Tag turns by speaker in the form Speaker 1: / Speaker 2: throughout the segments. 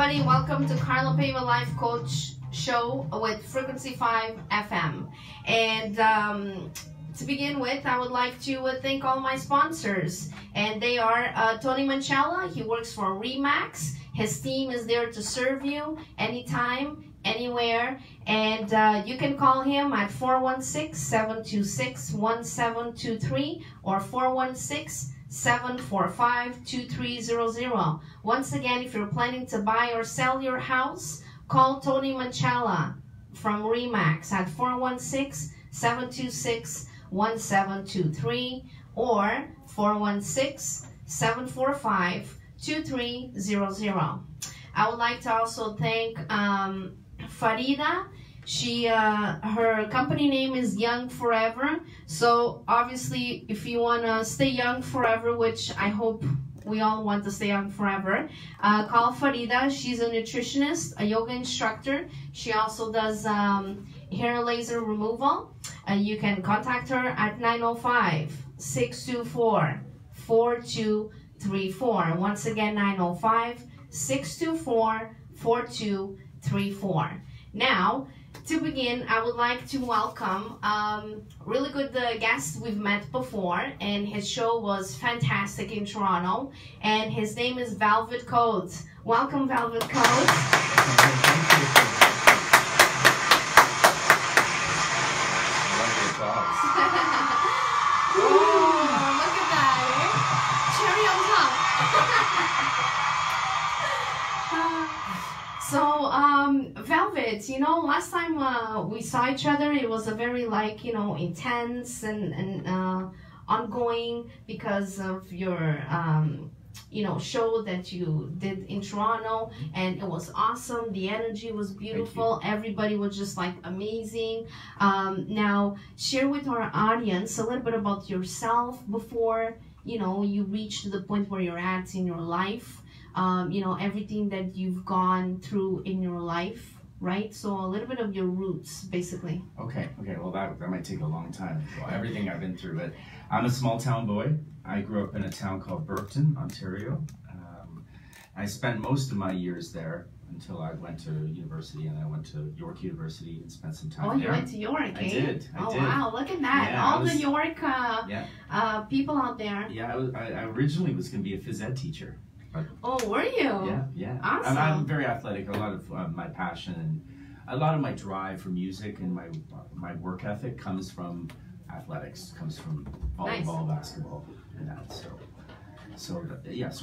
Speaker 1: everybody, welcome to Carla Paiva Life Coach Show with FREQUENCY5FM. And to begin with, I would like to thank all my sponsors. And they are Tony Manchella. He works for Remax. His team is there to serve you anytime, anywhere. And you can call him at 416-726-1723 or 416-745-2300. Once again, if you're planning to buy or sell your house, call Tony Manchella from Remax at 416-726-1723 or 416-745-2300. I would like to also thank Farida. Her company name is Young Forever. So obviously, if you want to stay young forever, which I hope we all want to stay young forever, call Farida. She's a nutritionist, a yoga instructor. She also does hair laser removal. You can contact her at 905-624-4234. Once again, 905-624-4234. Now, to begin, I would like to welcome really good guest we've met before, and his show was fantastic in Toronto, and his name is Velvet Codes. Welcome, Velvet Codes. Oh, look at that, eh? Cherry on top. So, Velvet, you know, last time we saw each other, it was a very, like, you know, intense and ongoing because of your, you know, show that you did in Toronto, and it was awesome. The energy was beautiful. Everybody was just, like, amazing. Now, share with our audience a little bit about yourself before, you know, you reach to the point where you're at in your life. You know, everything that you've gone through in your life, right? So a little bit of your roots, basically.
Speaker 2: Okay, well that might take a long time. Well, everything I've been through, but I'm a small town boy. I grew up in a town called Burton, Ontario. I spent most of my years there until I went to university, and I went to York University and spent some time there.
Speaker 1: Oh, you went to York, eh?
Speaker 2: I did.
Speaker 1: Wow, look at that.
Speaker 2: Yeah,
Speaker 1: all the York people out there.
Speaker 2: Yeah, I originally was going to be a phys ed teacher. But,
Speaker 1: oh, were you?
Speaker 2: Yeah.
Speaker 1: Awesome.
Speaker 2: I'm very athletic. A lot of my passion and a lot of my drive for music and my work ethic comes from athletics, comes from volleyball, basketball, and that. So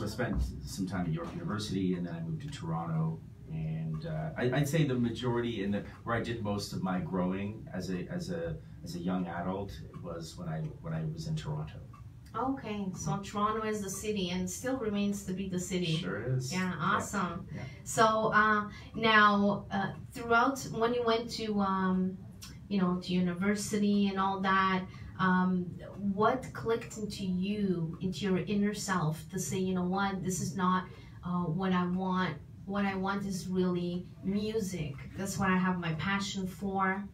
Speaker 2: I spent some time at York University, and then I moved to Toronto. And I'd say the majority where I did most of my growing as a young adult was when I was in Toronto.
Speaker 1: Okay, so Toronto is the city and still remains to be the city.
Speaker 2: Sure is.
Speaker 1: Yeah, awesome.
Speaker 2: Yeah.
Speaker 1: So now, throughout when you went to, you know, to university and all that, what clicked into you, into your inner self to say, you know what, this is not what I want. What I want is really music. That's what I have my passion for.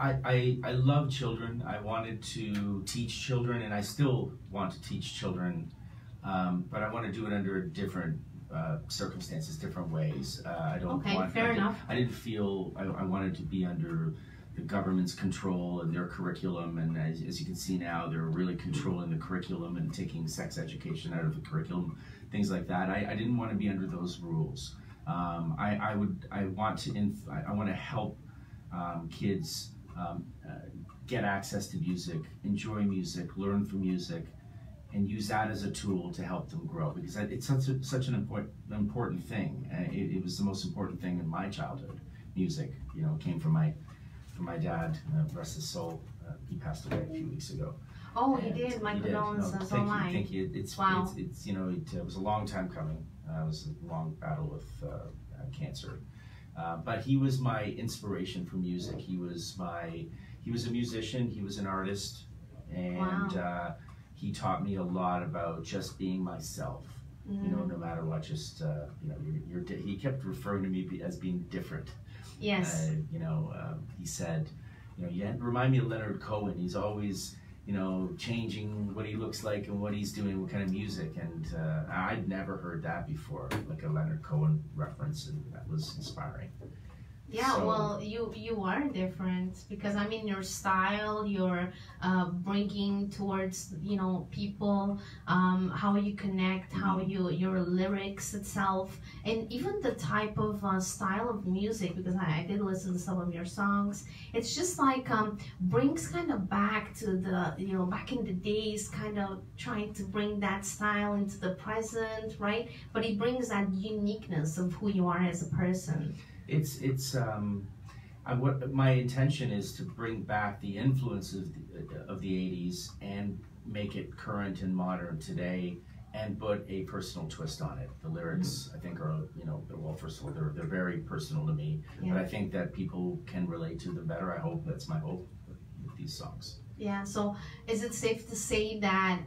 Speaker 2: I love children. I wanted to teach children, and I still want to teach children, but I want to do it under different circumstances, different ways. I didn't feel I wanted to be under the government's control and their curriculum, and as you can see now, they're really controlling the curriculum and taking sex education out of the curriculum, things like that. I didn't want to be under those rules. I want to help kids get access to music, enjoy music, learn from music, and use that as a tool to help them grow, because it's such an important thing. It was the most important thing in my childhood. Music, you know, came from my dad, rest his soul. He passed away a few weeks ago.
Speaker 1: Oh, he did. My condolences.
Speaker 2: Thank you. It's you know, it was a long time coming. It was a long battle with cancer. But he was my inspiration for music. He was a musician. He was an artist, and he taught me a lot about just being myself. You know, no matter what. Just you know, he kept referring to me as being different.
Speaker 1: Yes.
Speaker 2: You know, he said, you know, you remind me of Leonard Cohen. He's always, you know, changing what he looks like and what he's doing, what kind of music, and I'd never heard that before, like a Leonard Cohen reference, and that was inspiring.
Speaker 1: Yeah,
Speaker 2: So,
Speaker 1: well, you are different because I mean your style, your bringing towards people, how you connect, how your lyrics itself, and even the type of style of music. Because I did listen to some of your songs. It's just like brings kind of back to the back in the days, kind of trying to bring that style into the present, right? But it brings that uniqueness of who you are as a person.
Speaker 2: What my intention is to bring back the influence of the 80s and make it current and modern today, and put a personal twist on it. The lyrics, I think, are well, first of all, they're very personal to me, but I think that people can relate to them better. I hope that's my hope with these songs.
Speaker 1: Yeah. So is it safe to say that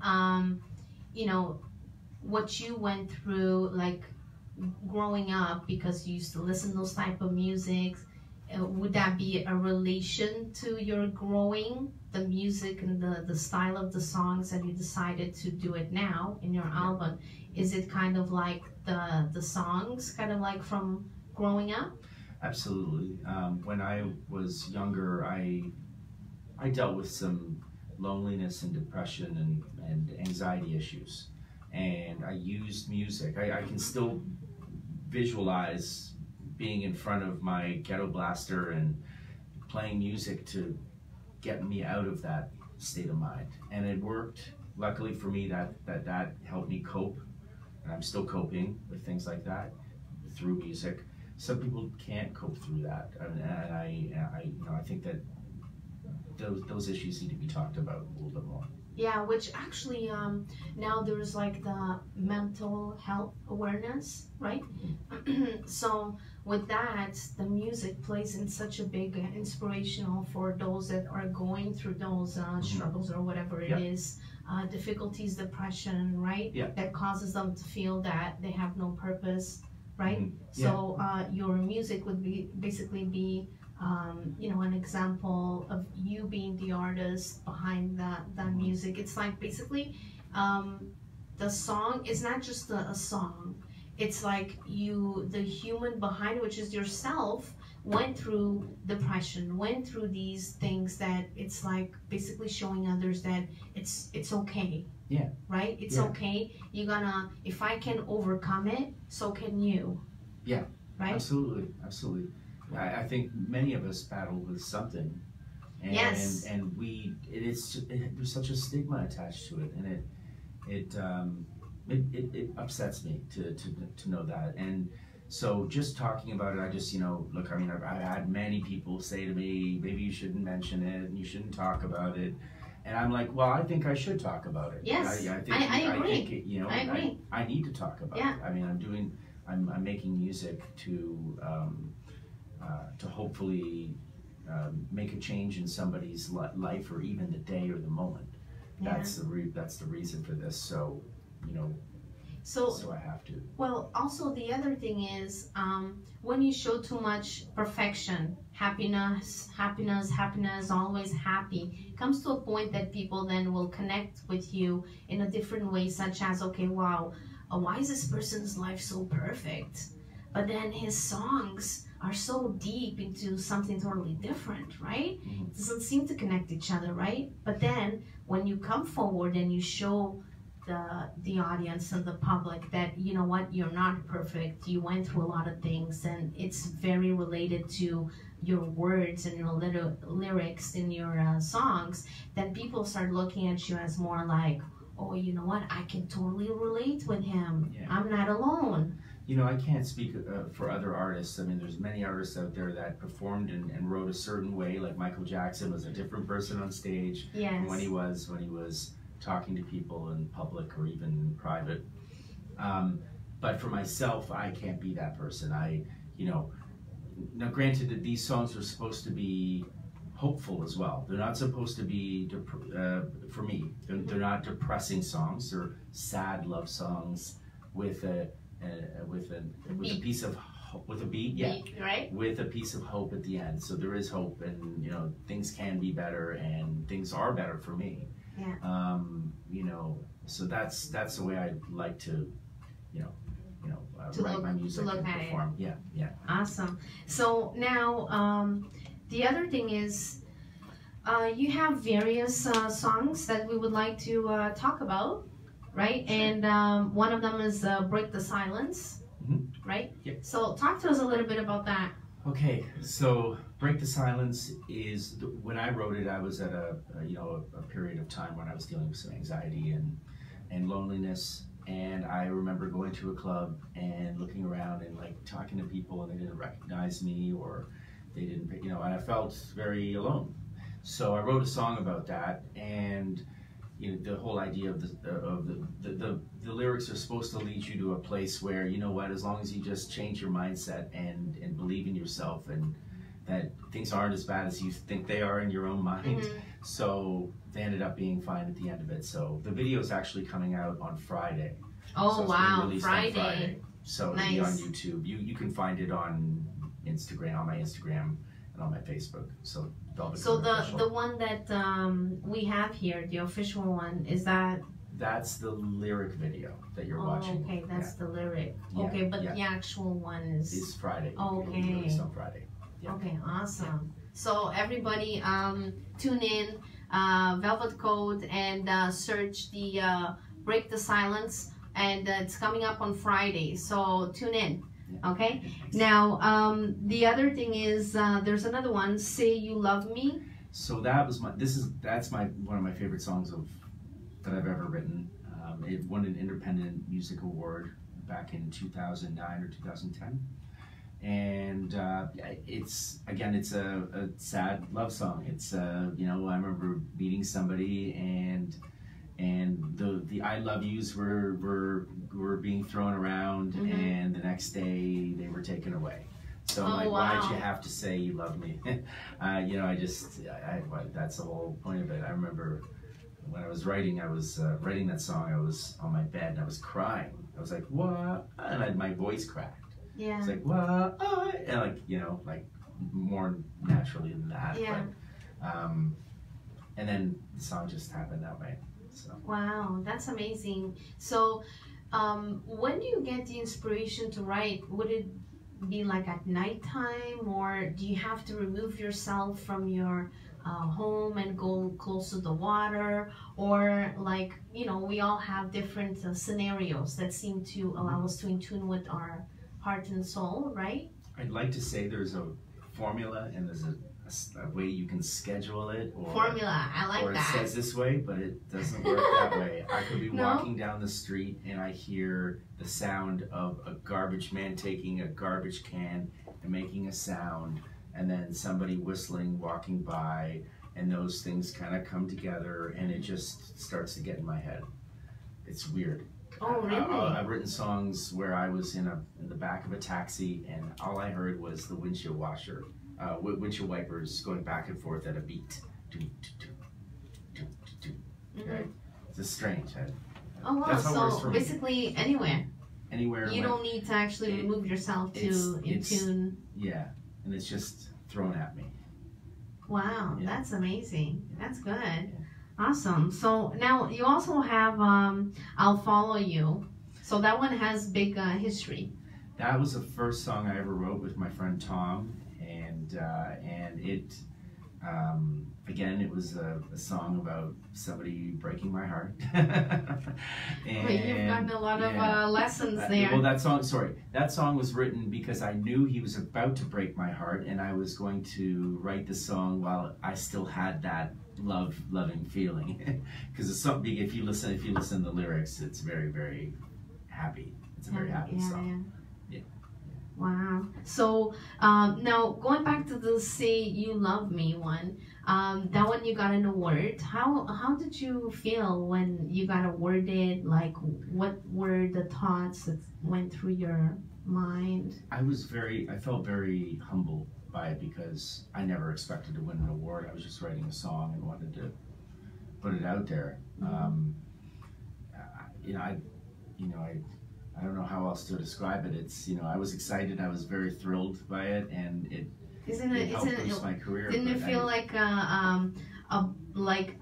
Speaker 1: what you went through, like growing up, because you used to listen to those type of music, would that be a relation to your growing the music and the style of the songs, and you decided to do it now in your album? Is it kind of like the songs kind of like from growing up?
Speaker 2: Absolutely. When I was younger, I dealt with some loneliness and depression and anxiety issues, and I used music. I can still visualize being in front of my ghetto blaster and playing music to get me out of that state of mind, and it worked. Luckily for me, that helped me cope, and I'm still coping with things like that through music. Some people can't cope through that, and I think that those issues need to be talked about a little bit more.
Speaker 1: Yeah, which actually now there's like the mental health awareness, right? So with that, the music plays in such a big inspirational for those that are going through those struggles or whatever it is, difficulties, depression, right?
Speaker 2: Yeah.
Speaker 1: That causes them to feel that they have no purpose, right?
Speaker 2: Yeah.
Speaker 1: So your music would basically be an example of you being the artist behind that music. It's like basically the song is not just a song. It's like the human behind it, which is yourself, went through depression, went through these things, that it's like basically showing others that it's okay.
Speaker 2: Yeah.
Speaker 1: Right? It's okay. If I can overcome it, so can you.
Speaker 2: Yeah.
Speaker 1: Right?
Speaker 2: Absolutely. Absolutely. I think many of us battle with something, and there's such a stigma attached to it, and it upsets me to know that. And so just talking about it, I just look, I mean, I've had many people say to me, maybe you shouldn't mention it and you shouldn't talk about it, and I'm like, well, I think I should talk about it.
Speaker 1: Yes,
Speaker 2: I agree.
Speaker 1: I agree.
Speaker 2: I need to talk about it. I mean, I'm making music to hopefully make a change in somebody's life, or even the day or the moment. That's the reason for this. So so I have to.
Speaker 1: Well, also the other thing is when you show too much perfection, happiness, always happy, it comes to a point that people then will connect with you in a different way, such as, okay, wow, why is this person's life so perfect? But then his songs are so deep into something totally different, right? It doesn't seem to connect each other, right? But then when you come forward and you show the audience and the public that, you know what, you're not perfect, you went through a lot of things, and it's very related to your words and your lyrics in your songs, then people start looking at you as more like, oh, you know what, I can totally relate with him. I'm not alone.
Speaker 2: I can't speak for other artists. I mean, there's many artists out there that performed and wrote a certain way. Like Michael Jackson was a different person on stage from when he was talking to people in public or even in private. But for myself, I can't be that person. Now granted that these songs are supposed to be hopeful as well. They're not supposed to be, for me, they're not depressing songs. They're sad love songs with a piece of with a beat,
Speaker 1: right?
Speaker 2: With a piece of hope at the end. So there is hope, and things can be better, and things are better for me. So that's the way I like to, write my music and perform. Yeah, yeah.
Speaker 1: Awesome. So now, the other thing is, you have various songs that we would like to talk about, right? Sure. And one of them is "Break the Silence," right?
Speaker 2: Yep.
Speaker 1: So talk to us a little bit about that.
Speaker 2: Okay, so "Break the Silence" is when I wrote it. I was at a period of time when I was dealing with some anxiety and loneliness. And I remember going to a club and looking around and like talking to people, and they didn't recognize me, or they didn't, and I felt very alone. So I wrote a song about that, and the whole idea of the lyrics are supposed to lead you to a place where, you know what, as long as you just change your mindset and believe in yourself, and that things aren't as bad as you think they are in your own mind. So they ended up being fine at the end of it. So the video is actually coming out on Friday.
Speaker 1: Oh,
Speaker 2: so
Speaker 1: wow,
Speaker 2: Friday. On Friday. So
Speaker 1: nice.
Speaker 2: It'll be on YouTube. You can find it on Instagram, on my Instagram, and on my Facebook. So
Speaker 1: the one that we have here, the official one, is that?
Speaker 2: That's the lyric video that you're watching.
Speaker 1: Okay, that's the lyric.
Speaker 2: Yeah,
Speaker 1: okay, but the actual one is
Speaker 2: Friday.
Speaker 1: Okay.
Speaker 2: It'll be released on Friday. Yeah.
Speaker 1: Okay, awesome. So everybody, tune in, Velvet Code, and search the "Break the Silence," and it's coming up on Friday. So tune in. Okay. Now, the other thing is, there's another one, "Say You Love Me."
Speaker 2: So that's one of my favorite songs that I've ever written. It won an Independent Music Award back in 2009 or 2010. And it's a sad love song. It's I remember meeting somebody, and the "I love yous" were being thrown around, and the next day they were taken away. So why'd you have to say you love me? That's the whole point of it. I remember when I was writing that song, I was on my bed and I was crying. I was like, what? And my voice cracked.
Speaker 1: Yeah.
Speaker 2: It's like, what? And like more naturally than that.
Speaker 1: Yeah.
Speaker 2: But, and then the song just happened that way. So.
Speaker 1: Wow, that's amazing. So, when do you get the inspiration to write? Would it be like at nighttime, or do you have to remove yourself from your home and go close to the water? Or we all have different scenarios that seem to allow us to in tune with our heart and soul, right?
Speaker 2: I'd like to say there's a formula and there's a way you can schedule it.
Speaker 1: Formula, I like
Speaker 2: or
Speaker 1: that.
Speaker 2: Or it says this way, but it doesn't work that way. I could be walking down the street and I hear the sound of a garbage man taking a garbage can and making a sound, and then somebody whistling, walking by, and those things kind of come together, and it just starts to get in my head. It's weird.
Speaker 1: Oh, really?
Speaker 2: I've written songs where I was in the back of a taxi, and all I heard was the windshield wipers going back and forth at a beat. Right? It's just strange.
Speaker 1: Oh wow! So basically, anywhere.
Speaker 2: Anywhere.
Speaker 1: You don't need to actually remove yourself to in tune.
Speaker 2: Yeah, and it's just thrown at me.
Speaker 1: Wow, that's amazing. That's good. Yeah. Awesome. So now you also have "I'll Follow You." So that one has big history.
Speaker 2: That was the first song I ever wrote with my friend Tom, and it again, it was a song about somebody breaking my heart.
Speaker 1: And you've gotten a lot of lessons there.
Speaker 2: Well, that song was written because I knew he was about to break my heart, and I was going to write the song while I still had that loving feeling. Because it's something. If you listen to the lyrics, it's very, very happy. It's a very happy song. Yeah.
Speaker 1: Wow. So now going back to the "Say You Love Me" one, that one you got an award. How did you feel when you got awarded? Like, what were the thoughts that went through your mind?
Speaker 2: I felt very humbled by it because I never expected to win an award. I was just writing a song and wanted to put it out there. I don't know how else to describe it. It's, I was excited. I was very thrilled by it, and it helped boost my career.
Speaker 1: Didn't it feel like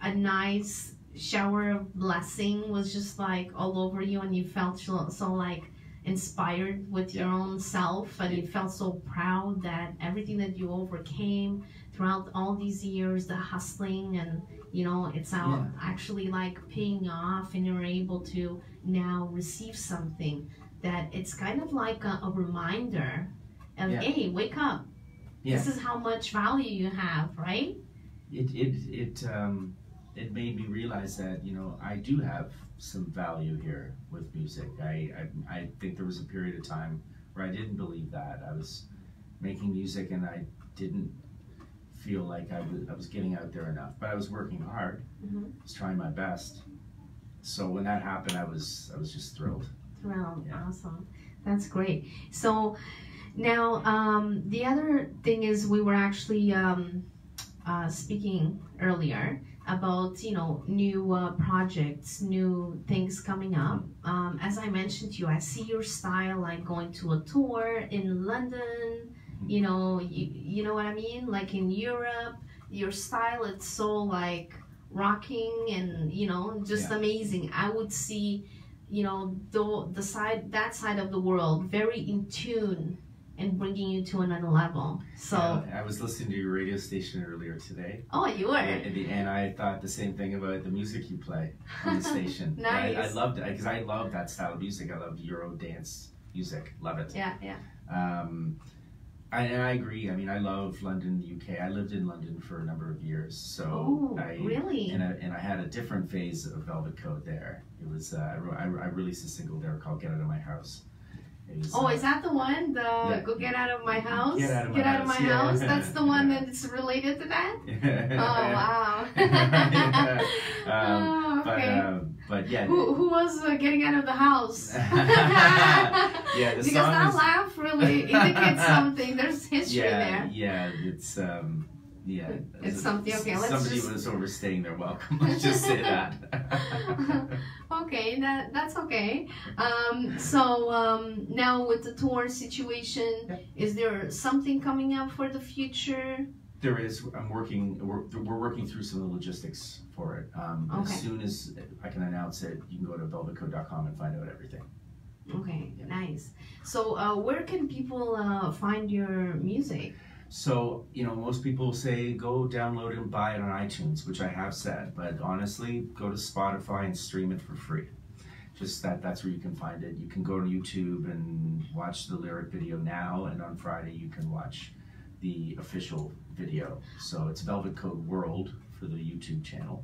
Speaker 1: a nice shower of blessing was just like all over you, and you felt so like inspired with your own self, and you felt so proud that everything that you overcame throughout all these years, the hustling, and you know, it's actually like paying off, and you're able to now receive something that it's kind of like a reminder of, hey, wake up. This is how much value you have, right?
Speaker 2: It made me realize that, you know, I do have some value here with music. I think there was a period of time where I didn't believe that. I was making music and I didn't feel like I was getting out there enough, but I was working hard. I was trying my best. So when that happened, I was just thrilled.
Speaker 1: Awesome. That's great. So now the other thing is, we were actually speaking earlier about, you know, new projects, new things coming up. As I mentioned to you, I see your style like going to a tour in London, you know, you know what I mean? Like in Europe, your style, it's so like rocking and, you know, just amazing. I would see, you know, that side of the world very in tune and bringing you to another level. So
Speaker 2: I was listening to your radio station earlier today.
Speaker 1: Oh, you were?
Speaker 2: And I thought the same thing about the music you play on the station.
Speaker 1: Nice.
Speaker 2: I loved it because I love that style of music. I love Euro dance music. Love it. And I agree. I mean, I love London, UK. I lived in London for a number of years. So
Speaker 1: really?
Speaker 2: And I had a different phase of Velvet Coat there. It was I released a single there called "Get Out of My House." Was,
Speaker 1: is that the one? Go Get Out of My House?
Speaker 2: Get Out of My
Speaker 1: House. That's the one that's related to that? Oh, wow. Okay. But yeah. Who was getting out of the house?
Speaker 2: The
Speaker 1: because that laugh really indicates something. There's history there.
Speaker 2: Yeah, it's
Speaker 1: it's something. Okay,
Speaker 2: somebody was overstaying their welcome. Let's just say that.
Speaker 1: Okay, that's okay. Now with the tour situation, is there something coming up for the future?
Speaker 2: There is. We're working through some of the logistics for it. As soon as I can announce it, you can go to velvetcoat.com and find out everything.
Speaker 1: Okay, nice. So where can people find your music?
Speaker 2: So, you know, most people say go download and buy it on iTunes, which I have said, but honestly, go to Spotify and stream it for free. Just that's where you can find it. You can go to YouTube and watch the lyric video now, and on Friday you can watch the official video. So it's Velvet Code World for the YouTube channel.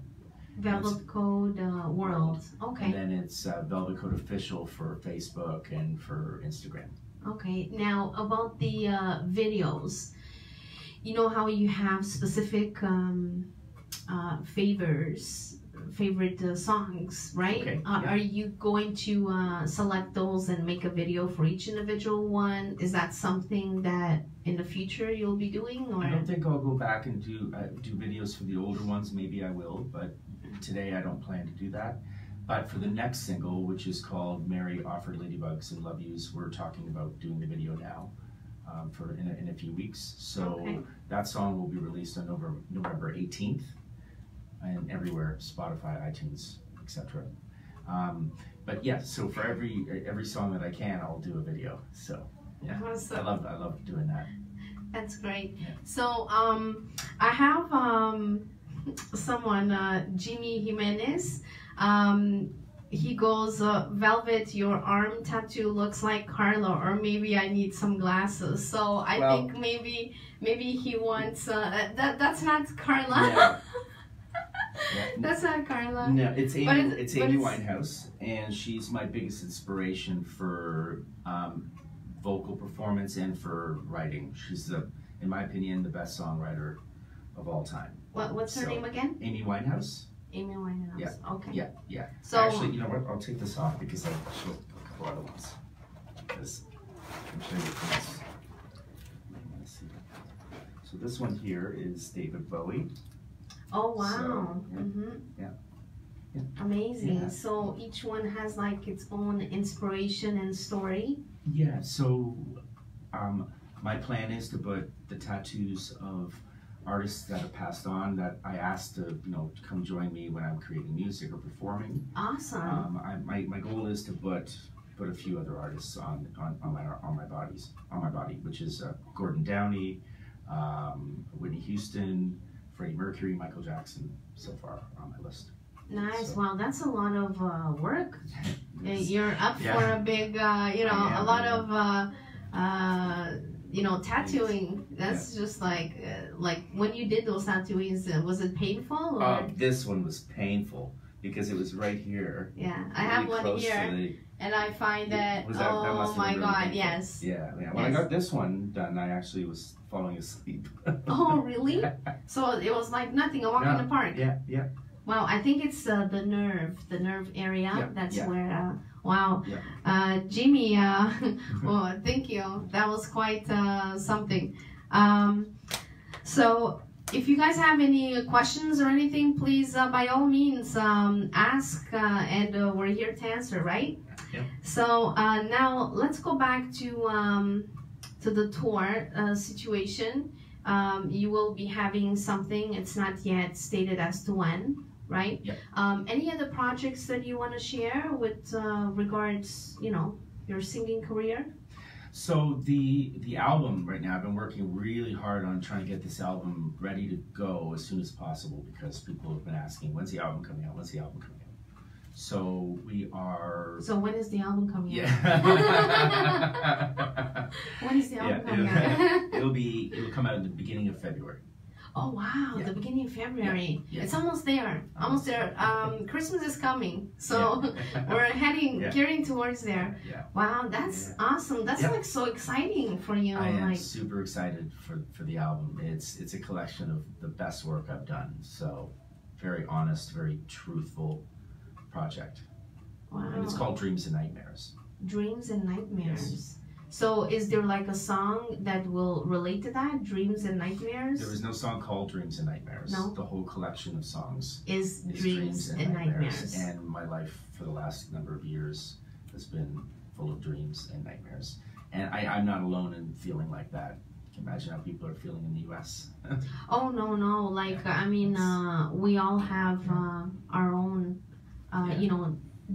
Speaker 1: Velvet Code World. Okay.
Speaker 2: And then it's Velvet Code Official for Facebook and for Instagram. Okay.
Speaker 1: Now about the videos. You know how you have specific favorite songs, right?
Speaker 2: Okay.
Speaker 1: Are you going to select those and make a video for each individual one? Is that something that in the future you'll be doing? Or?
Speaker 2: I don't think I'll go back and do videos for the older ones. Maybe I will, but today I don't plan to do that. But for the next single, which is called Mary Offered Ladybugs and Love Yous, we're talking about doing the video now. In a few weeks. So that song will be released on November 18th and everywhere, Spotify, iTunes, etc. But yeah, so for every song that I can, I'll do a video. So yeah, awesome. I love doing that.
Speaker 1: That's great. Yeah. So I have someone, Jimmy Jimenez. He goes, Velvet, your arm tattoo looks like Carla, or maybe I need some glasses. So I think maybe he wants, that's not Carla. That's not Carla.
Speaker 2: No, it's Amy Winehouse, and she's my biggest inspiration for vocal performance and for writing. She's, in my opinion, the best songwriter of all time.
Speaker 1: What's her name again?
Speaker 2: Amy Winehouse.
Speaker 1: Amy Winehouse.
Speaker 2: Yeah.
Speaker 1: Okay.
Speaker 2: Yeah.
Speaker 1: So
Speaker 2: actually, you know what? I'll take this off because I'll show a couple other ones. Because I'm showing you this. Let's see. So this one here is David Bowie.
Speaker 1: Oh wow.
Speaker 2: So, yeah.
Speaker 1: Amazing. Yeah. So each one has like its own inspiration and story.
Speaker 2: Yeah. So my plan is to put the tattoos of artists that have passed on that I asked to, to come join me when I'm creating music or performing.
Speaker 1: Awesome.
Speaker 2: My goal is to put a few other artists on my body, which is Gordon Downey, Whitney Houston, Freddie Mercury, Michael Jackson. So far on my list.
Speaker 1: Nice.
Speaker 2: So.
Speaker 1: Wow, that's a lot of work. You're up for a big, a lot of tattooing. That's just like when you did those tattoos, was it painful? Or?
Speaker 2: This one was painful because it was right here.
Speaker 1: Yeah, I have one here, and I find that, oh my God, painful. Yes.
Speaker 2: Yeah, when I got this one done, I actually was falling asleep.
Speaker 1: Oh, really? So it was like nothing, a walk in the park.
Speaker 2: Yeah.
Speaker 1: Wow, I think it's the nerve area.
Speaker 2: Yeah,
Speaker 1: That's where. Wow, Jimmy. Well, thank you. That was quite something. So, if you guys have any questions or anything, please by all means ask, and we're here to answer. Right?
Speaker 2: Yeah.
Speaker 1: So now let's go back to the tour situation. You will be having something. It's not yet stated as to when. Right?
Speaker 2: Yep.
Speaker 1: Any other projects that you want to share with regards, your singing career?
Speaker 2: So the album right now, I've been working really hard on trying to get this album ready to go as soon as possible because people have been asking, when's the album coming out? When's the album coming out? So we are...
Speaker 1: So when is the album coming out? When is the album coming out?
Speaker 2: It'll come out in the beginning of February.
Speaker 1: Oh wow, the beginning of February. Yeah. It's almost there. Almost there. Christmas is coming. So we're gearing towards there.
Speaker 2: Yeah.
Speaker 1: Wow, that's awesome. That's like so exciting for you.
Speaker 2: I am super excited for the album. It's a collection of the best work I've done. So very honest, very truthful project.
Speaker 1: Wow.
Speaker 2: And it's called Dreams and Nightmares.
Speaker 1: Dreams and Nightmares.
Speaker 2: Yes.
Speaker 1: So is there like a song that will relate to that? Dreams and Nightmares?
Speaker 2: There is no song called Dreams and Nightmares.
Speaker 1: No?
Speaker 2: The whole collection of songs
Speaker 1: is Dreams and Nightmares.
Speaker 2: And my life for the last number of years has been full of dreams and nightmares. And I'm not alone in feeling like that. You can imagine how people are feeling in the U.S.
Speaker 1: Oh, no. Like, we all have our own,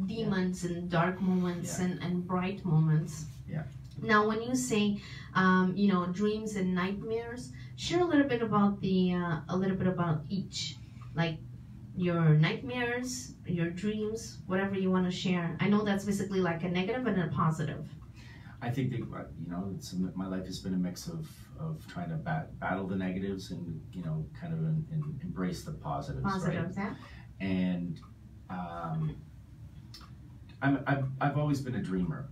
Speaker 1: demons and dark moments and bright moments.
Speaker 2: Yeah.
Speaker 1: Now, when you say, dreams and nightmares, share a little bit about each, like your nightmares, your dreams, whatever you want to share. I know that's basically like a negative and a positive.
Speaker 2: I think that my life has been a mix of trying to battle the negatives and kind of embrace the positives.
Speaker 1: Positives,
Speaker 2: right?
Speaker 1: Yeah.
Speaker 2: And I've always been a dreamer.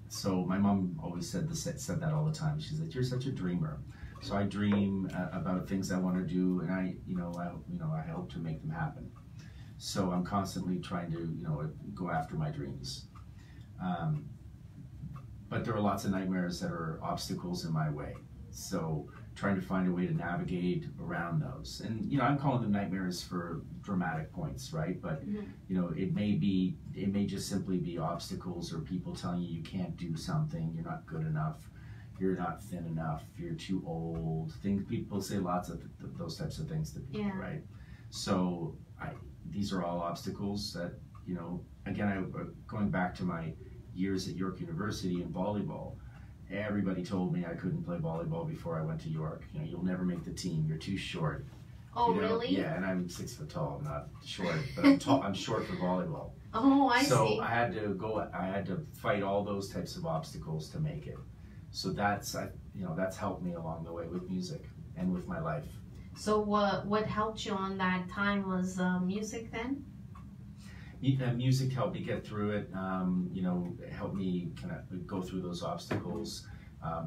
Speaker 2: So my mom always said that all the time. She said, "You're such a dreamer." So I dream about things I want to do, and I hope to make them happen. So I'm constantly trying to go after my dreams. But there are lots of nightmares that are obstacles in my way. So trying to find a way to navigate around those. And I'm calling them nightmares for dramatic points, right? But it may just simply be obstacles or people telling you can't do something, you're not good enough, you're not thin enough, you're too old. People say lots of those types of things to people, right? So these are all obstacles that, again, going back to my years at York University in volleyball, everybody told me I couldn't play volleyball before I went to York. You'll never make the team. You're too short.
Speaker 1: Oh, really?
Speaker 2: Yeah, and I'm 6 foot tall. I'm not short, but I'm tall. I'm short for volleyball.
Speaker 1: Oh, I see.
Speaker 2: So I had to fight all those types of obstacles to make it. So that's helped me along the way with music and with my life.
Speaker 1: So what helped you on that time was music then?
Speaker 2: Music helped me get through it, helped me kind of go through those obstacles.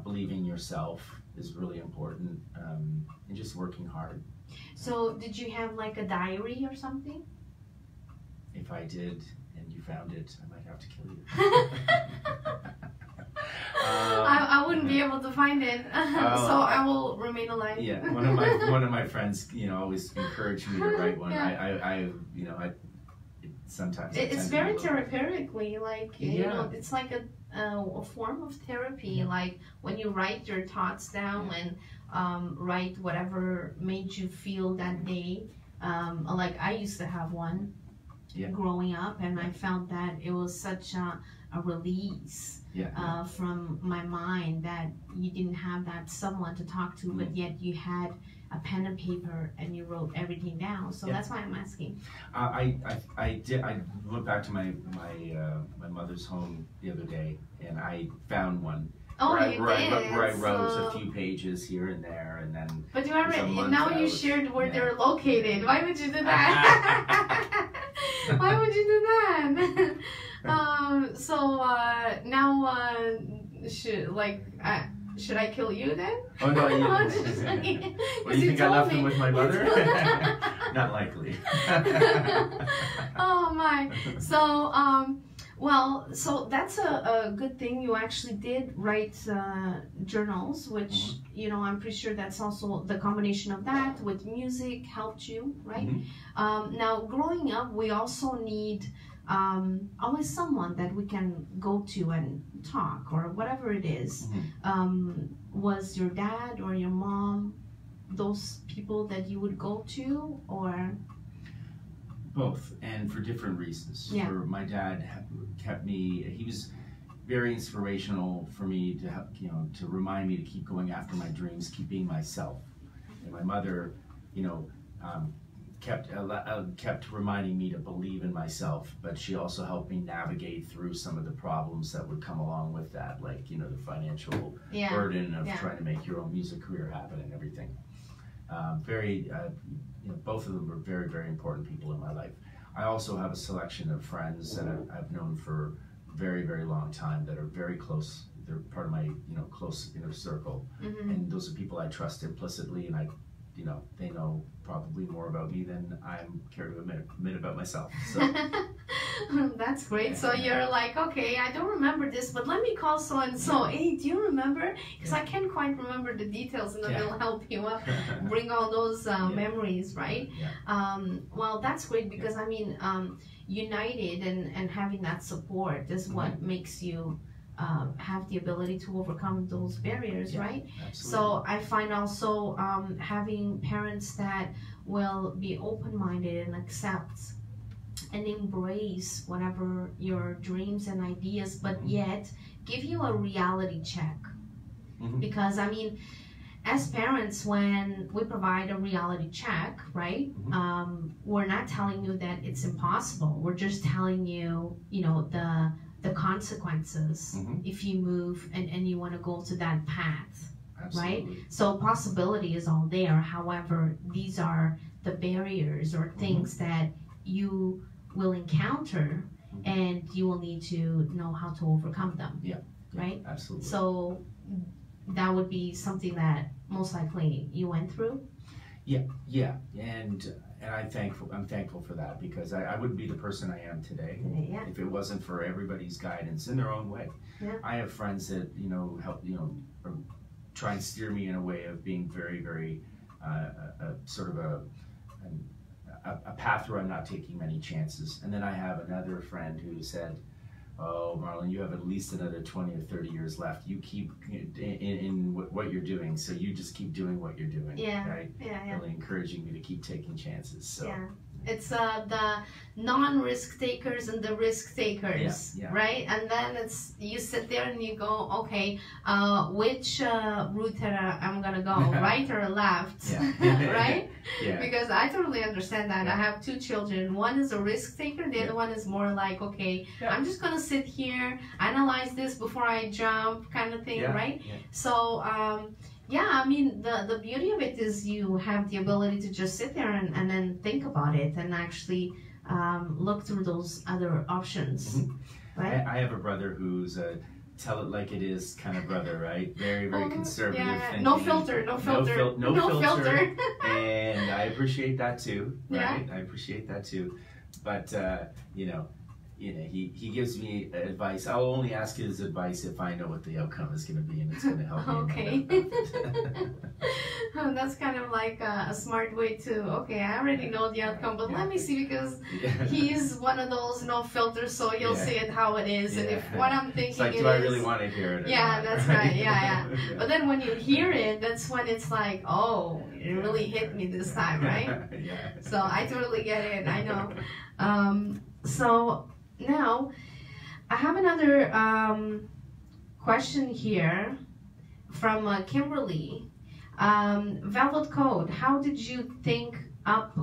Speaker 2: Believing yourself is really important, and just working hard. So
Speaker 1: did you have like a diary or something?
Speaker 2: If I did and you found it, I might have to kill you.
Speaker 1: I wouldn't be able to find it, so I will remain alive.
Speaker 2: Yeah, one of my friends, always encouraged me to write one. sometimes
Speaker 1: it's very therapeutically, like, you know, it's like a form of therapy, like when you write your thoughts down and write whatever made you feel that day. Like I used to have one growing up, and I felt that it was such a release from my mind, that you didn't have that someone to talk to, but yet you had a pen and paper and you wrote everything down. So that's why I'm asking.
Speaker 2: I went back to my mother's home the other day, and I found one.
Speaker 1: Oh,
Speaker 2: where I wrote a few pages here and there, and then.
Speaker 1: But you already now you shared where they're located. Why would you do that? Why would you do that? Should I kill you then?
Speaker 2: Oh no! Well, you think I left them with my mother? Not likely.
Speaker 1: Oh my! So well, so that's a good thing. You actually did write journals, which you know, I'm pretty sure that's also the combination of that with music helped you, right? Now, growing up, we also need always someone that we can go to and talk, or whatever it is. Was your dad or your mom those people that you would go to, or?
Speaker 2: Both, and for different reasons.
Speaker 1: Yeah.
Speaker 2: For my dad kept me, he was very inspirational for me to help, you know, to remind me to keep going after my dreams, keep being myself. And my mother, you know, kept reminding me to believe in myself, but she also helped me navigate through some of the problems that would come along with that, like, you know, the financial burden of trying to make your own music career happen and everything. You know, both of them were very, very important people in my life. I also have a selection of friends that I've known for a very, very long time that are very close. They're part of my, you know, close inner circle, and those are people I trust implicitly, and you know, they know probably more about me than I'm care to admit about myself. So.
Speaker 1: That's great. So you're like, okay, I don't remember this, but let me call so and so. Hey, do you remember? Because I can't quite remember the details, and then it'll help you bring all those memories, right? Well, that's great, because I mean, united and having that support is what makes you have the ability to overcome those barriers, right?
Speaker 2: Absolutely.
Speaker 1: So I find also having parents that will be open-minded and accept and embrace whatever your dreams and ideas, but yet give you a reality check. Because I mean, as parents, when we provide a reality check, right, we're not telling you that it's impossible. We're just telling you, you know, the consequences if you move and you want to go to that path. Right? So possibility is all there. However, these are the barriers or things that you will encounter, and you will need to know how to overcome them. Right?
Speaker 2: Absolutely.
Speaker 1: So that would be something that most likely you went through. And I'm thankful for that, because I wouldn't be the person I am today if it wasn't for everybody's guidance in their own way. I have friends that, you know, help, you know, or try and steer me in a way of being very, very sort of a path where I'm not taking many chances. And then I have another friend who said, "Oh, Marlon, you have at least another 20 or 30 years left. You keep in what you're doing, so you just keep doing what you're doing." Right? Really encouraging me to keep taking chances. So. It's the non-risk takers and the risk takers, right? And then it's, you sit there and you go, okay, which route I'm gonna go, right or left, right? Because I totally understand that. I have two children. One is a risk taker. The other one is more like, okay, I'm just gonna sit here, analyze this before I jump, kind of thing, right? So. I mean, the beauty of it is you have the ability to just sit there and then think about it and actually look through those other options, right?
Speaker 2: I have a brother who's a tell it like it is kind of brother, right? Very, very conservative thinking.
Speaker 1: No filter.
Speaker 2: No filter. And I appreciate that too, right? I appreciate that too. But, you know, you know, he gives me advice. I'll only ask his advice if I know what the outcome is going to be and it's going to help me.
Speaker 1: Okay. That's kind of like a smart way to, okay, I already know the outcome, but let me see, because he's one of those no filters, so you'll see it how it is. And if what I'm thinking
Speaker 2: it's like, do I really want to hear it?
Speaker 1: Yeah, that's right. Yeah. But then when you hear it, that's when it's like, oh, it really hit me this time, right?
Speaker 2: Yeah.
Speaker 1: So I totally get it. I know. So now I have another question here from Kimberly. Velvet Code, how did you think up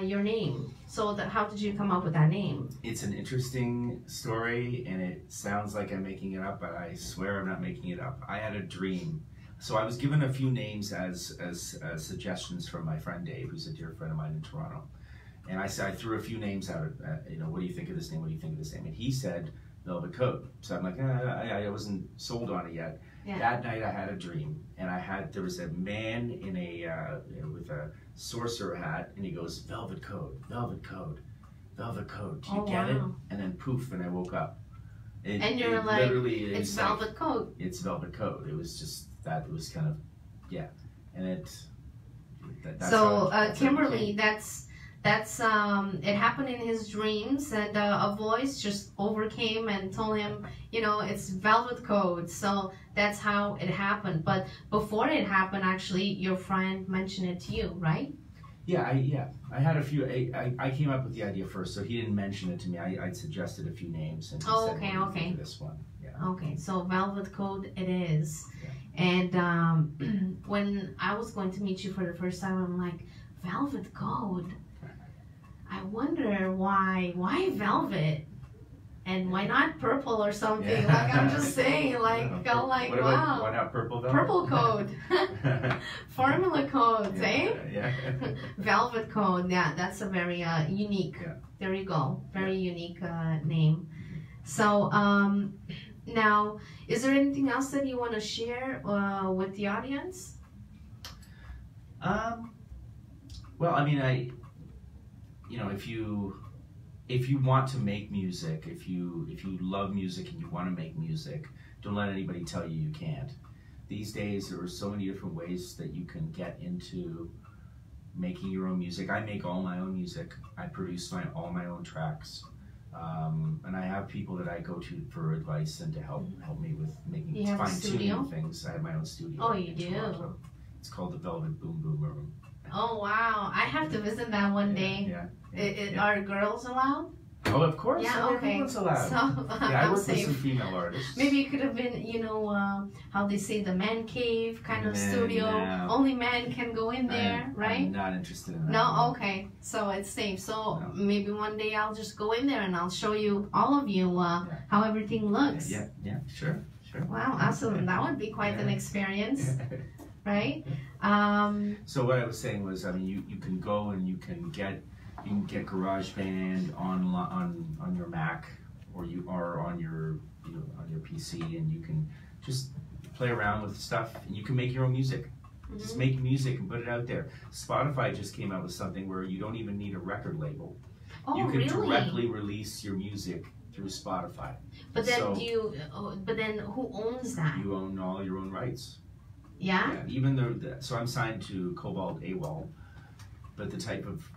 Speaker 1: your name? So how did you come up with that name?
Speaker 2: It's an interesting story, and it sounds like I'm making it up, but I swear I'm not making it up. I had a dream. So I was given a few names as suggestions from my friend Dave, who's a dear friend of mine in Toronto. And I threw a few names out, you know, what do you think of this name? What do you think of this name? And he said Velvet Code. So I'm like, I wasn't sold on it yet. Yeah. That night I had a dream, and there was a man in with a sorcerer hat, and he goes, Velvet Code, Velvet Code, Velvet Code. Do you get it? And then poof, and I woke up.
Speaker 1: And you're like, literally, it's Velvet
Speaker 2: like,
Speaker 1: Code.
Speaker 2: It's Velvet Code. It was just that. It was kind of, yeah. And that's
Speaker 1: so Kimberly, that's it happened in his dreams, and a voice just overcame and told him, you know, it's Velvet Code. So that's how it happened. But before it happened, actually, your friend mentioned it to you, right?
Speaker 2: Yeah, I had a few. I came up with the idea first, so he didn't mention it to me. I'd suggested a few names, and he said, okay, this one. Yeah.
Speaker 1: Okay, so Velvet Code it is. Yeah. And when I was going to meet you for the first time, I'm like, Velvet Code. I wonder why velvet, and why not purple or something? Yeah. Like, I'm just saying, like, wow.
Speaker 2: Why not purple velvet?
Speaker 1: Purple Code, formula codes, eh?
Speaker 2: Yeah.
Speaker 1: Velvet Code, yeah, that's a very unique. Yeah. There you go, very unique name. So now, is there anything else that you want to share with the audience?
Speaker 2: Well, I mean, you know, if you want to make music, if you love music and you want to make music, don't let anybody tell you you can't. These days, there are so many different ways that you can get into making your own music. I make all my own music. I produce all my own tracks, and I have people that I go to for advice and to help me with making fine-tuning things. I have my own studio.
Speaker 1: Oh, you do?
Speaker 2: Toronto. It's called the Velvet Boom Boom Room.
Speaker 1: Oh wow! I have to visit that one day. Are girls allowed?
Speaker 2: Oh, of course.
Speaker 1: Yeah, okay.
Speaker 2: Everyone's allowed.
Speaker 1: So,
Speaker 2: I work with some female artists.
Speaker 1: Maybe it could have been, you know, how they say the man cave kind of studio. No. Only men can go in there, right?
Speaker 2: I'm not interested in that.
Speaker 1: No, okay. So it's safe. So maybe one day I'll just go in there and I'll show you, all of you, how everything looks.
Speaker 2: Yeah, sure.
Speaker 1: Wow, awesome. That would be quite an experience. Right?
Speaker 2: So what I was saying was, I mean, you can go and you can get GarageBand on your Mac, or on your on your PC, and you can just play around with stuff, and you can make your own music. Mm-hmm. Just make music and put it out there. Spotify just came out with something where you don't even need a record label.
Speaker 1: Oh,
Speaker 2: you can
Speaker 1: really?
Speaker 2: directly release your music through Spotify.
Speaker 1: But then but then who owns that?
Speaker 2: You own all your own rights.
Speaker 1: Yeah?
Speaker 2: Even though, so I'm signed to Cobalt AWOL, but the type of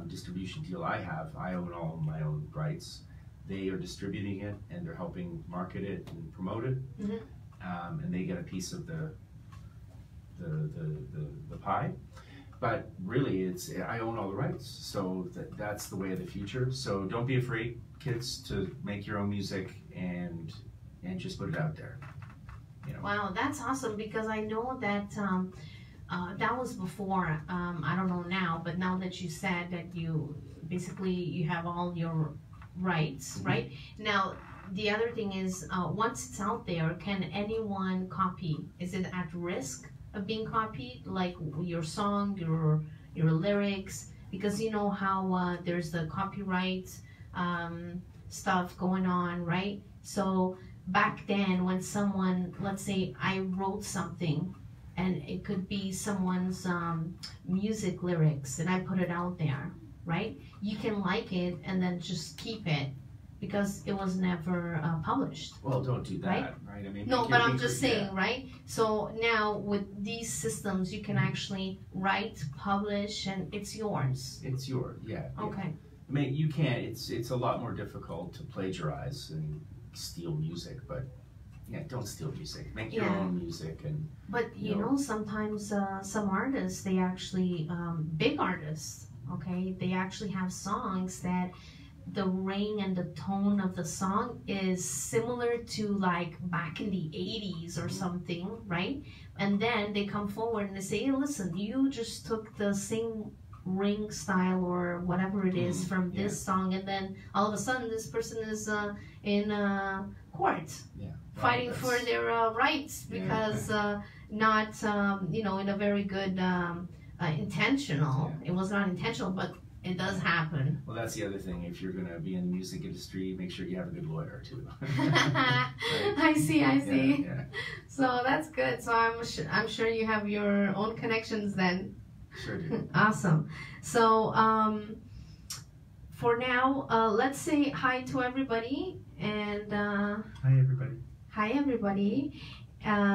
Speaker 2: distribution deal I have, I own all of my own rights. They are distributing it, and they're helping market it and promote it, and they get a piece of the pie. But really, I own all the rights, so that's the way of the future. So don't be afraid, kids, to make your own music and just put it out there. You know.
Speaker 1: Wow, that's awesome, because I know that that was before, I don't know now, but now that you said that you have all your rights, right? Now, the other thing is, once it's out there, can anyone copy? Is it at risk of being copied, like your song, your lyrics? Because you know how there's the copyright stuff going on, right? So back then, when someone, let's say I wrote something, and it could be someone's music lyrics, and I put it out there, right? You can like it and then just keep it, because it was never published.
Speaker 2: Well, don't do that, right? I mean,
Speaker 1: no, but I'm just saying, right? So now with these systems, you can actually write, publish, and it's yours.
Speaker 2: It's yours, yeah.
Speaker 1: Okay.
Speaker 2: Yeah. I mean, you can't. It's a lot more difficult to plagiarize and steal music, but yeah, don't steal music. Make your own music, and.
Speaker 1: But you know, sometimes some artists, they actually big artists, okay, they actually have songs that the ring and the tone of the song is similar to like back in the 80s or something, right? And then they come forward and they say, hey, listen, you just took the same ring style or whatever it is from this song, and then all of a sudden this person is in court fighting for their rights because not you know, in a very good intentional, it was not intentional, but it does happen.
Speaker 2: Well, that's the other thing. If you're going to be in the music industry, make sure you have a good lawyer, too. Right?
Speaker 1: I see.
Speaker 2: Yeah.
Speaker 1: So that's good. So I'm sure you have your own connections then.
Speaker 2: Sure do.
Speaker 1: Awesome. So for now, let's say hi to everybody. And
Speaker 2: hi, everybody.
Speaker 1: Hi, everybody.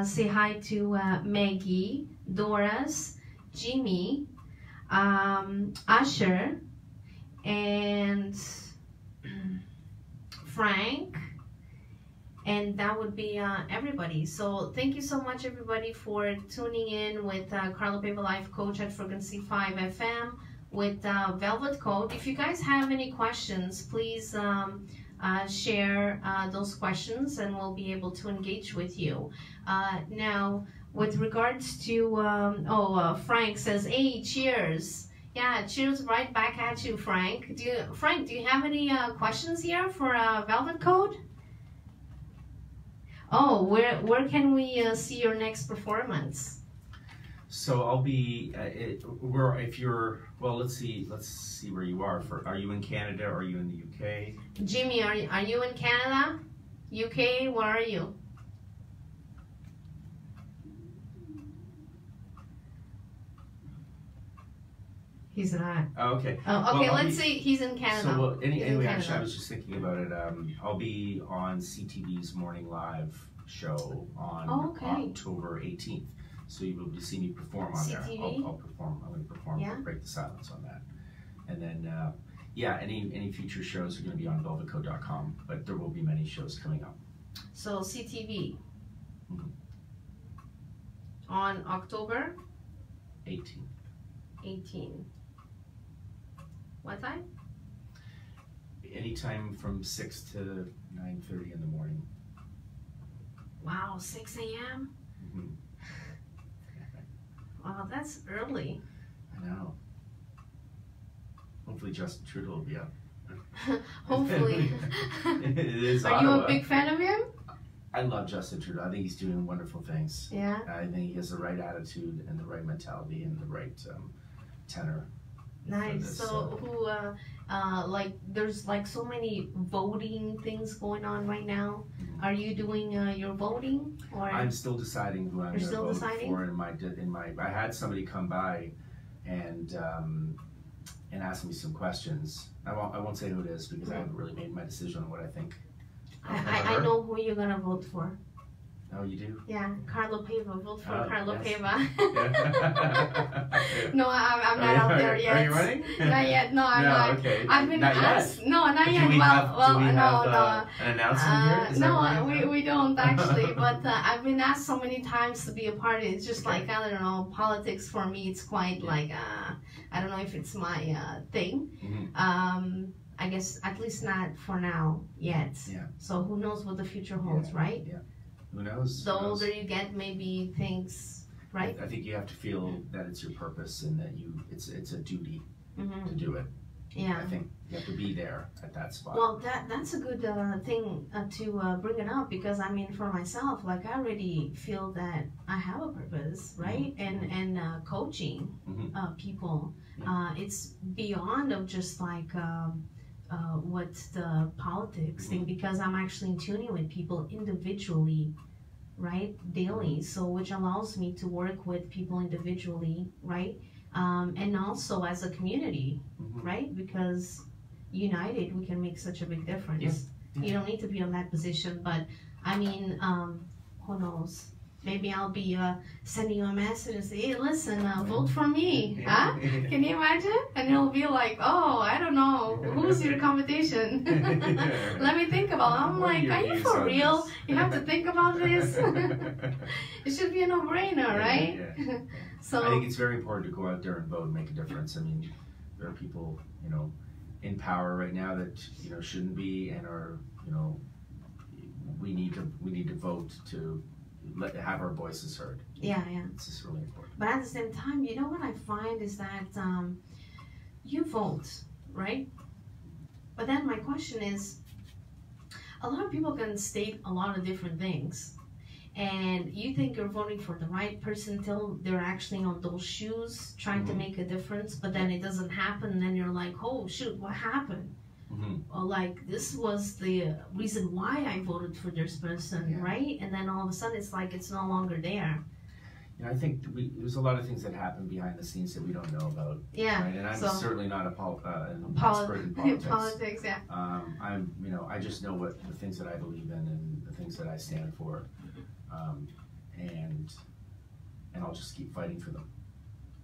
Speaker 1: Say hi to Maggie, Doris, Jimmy, Usher, and Frank, and that would be everybody. So thank you so much, everybody, for tuning in with Carla Paiva, Life Coach at FREQUENCY5FM with Velvet Code. If you guys have any questions, please share those questions and we'll be able to engage with you. Now, with regards to, Frank says, hey, cheers. Yeah, cheers right back at you, Frank. Frank, do you have any questions here for Velvet Code? Oh, where can we see your next performance?
Speaker 2: So I'll be, if you're, well, let's see where you are. Are you in Canada or are you in the UK?
Speaker 1: Jimmy, are you in Canada? UK, where are you? He's not.
Speaker 2: Oh, okay.
Speaker 1: Oh, okay, well, let's say he's in Canada.
Speaker 2: So, well, anyway, actually, I was just thinking about it. I'll be on CTV's Morning Live show on October 18th. So you will see me perform on there. I'll perform. I'm going to perform Break the Silence on that. And then, any future shows are going to be on velvetcode.com, but there will be many shows coming up.
Speaker 1: So CTV on October 18. What time?
Speaker 2: Anytime from 6 to 9:30 in the morning.
Speaker 1: Wow, 6 a.m.?
Speaker 2: Mm-hmm.
Speaker 1: Wow, that's early.
Speaker 2: I know. Hopefully Justin Trudeau will be up.
Speaker 1: Hopefully.
Speaker 2: It is
Speaker 1: Are you a big fan of him?
Speaker 2: I love Justin Trudeau. I think he's doing wonderful things.
Speaker 1: Yeah.
Speaker 2: I think he has the right attitude and the right mentality and the right tenor.
Speaker 1: Nice. So who, there's like so many voting things going on right now. Mm-hmm. Are you doing your voting? Or
Speaker 2: I'm still deciding who I'm going to vote for. I had somebody come by and ask me some questions. I won't say who it is because I haven't really made my decision on what I think.
Speaker 1: I know who you're going to vote for.
Speaker 2: Oh, you do?
Speaker 1: Yeah, Carla Paiva. Vote for Carla Paiva.
Speaker 2: Yeah.
Speaker 1: No, I'm not out there yet.
Speaker 2: Are you running?
Speaker 1: Not yet. No, I'm not.
Speaker 2: Okay.
Speaker 1: I've been asked.
Speaker 2: Yet?
Speaker 1: No, not
Speaker 2: do
Speaker 1: yet.
Speaker 2: We have
Speaker 1: An
Speaker 2: announcement here?
Speaker 1: No, we don't actually. But I've been asked so many times to be a part of it. It's just like, I don't know, politics for me, it's quite like, I don't know if it's my thing. Mm-hmm. I guess at least not for now yet. Yeah. So who knows what the future holds, right?
Speaker 2: Yeah. Who knows?
Speaker 1: The older you get, maybe things, right?
Speaker 2: I think you have to feel that it's your purpose and that it's a duty to do it.
Speaker 1: Yeah.
Speaker 2: I think you have to be there at that spot.
Speaker 1: Well, that's a good thing to bring it up because I mean, for myself, like I already feel that I have a purpose, right? Mm-hmm. And coaching people, it's beyond of just like. What the politics thing, because I'm actually in tuning with people individually, right, daily, so which allows me to work with people individually, right, and also as a community, right, because united we can make such a big difference. You don't need to be in that position. But I mean, who knows? Maybe I'll be sending you a message and say, hey, listen, vote for me. Huh? Can you imagine? And it'll be like, oh, I don't know. Who's your competition? Let me think about it. I'm like, are you for real? You have to think about this? It should be a no-brainer, right?
Speaker 2: Yeah.
Speaker 1: So
Speaker 2: I think it's very important to go out there and vote and make a difference. I mean, there are people, you know, in power right now that, you know, shouldn't be and are, you know, we need to vote to have our voices heard.
Speaker 1: Yeah.
Speaker 2: It's just really important.
Speaker 1: But at the same time, you know what I find is that you vote, right? But then my question is, a lot of people can state a lot of different things. And you think you're voting for the right person till they're actually on those shoes trying to make a difference, but then it doesn't happen, and then you're like, oh shoot, what happened? Or like, this was the reason why I voted for this person, right? And then all of a sudden it's like it's no longer there.
Speaker 2: You know, I think there's a lot of things that happen behind the scenes that we don't know about.
Speaker 1: Yeah.
Speaker 2: Right? And I'm certainly not an expert in politics.
Speaker 1: Politics, yeah.
Speaker 2: I'm, you know, I just know what the things that I believe in and the things that I stand for, and I'll just keep fighting for them.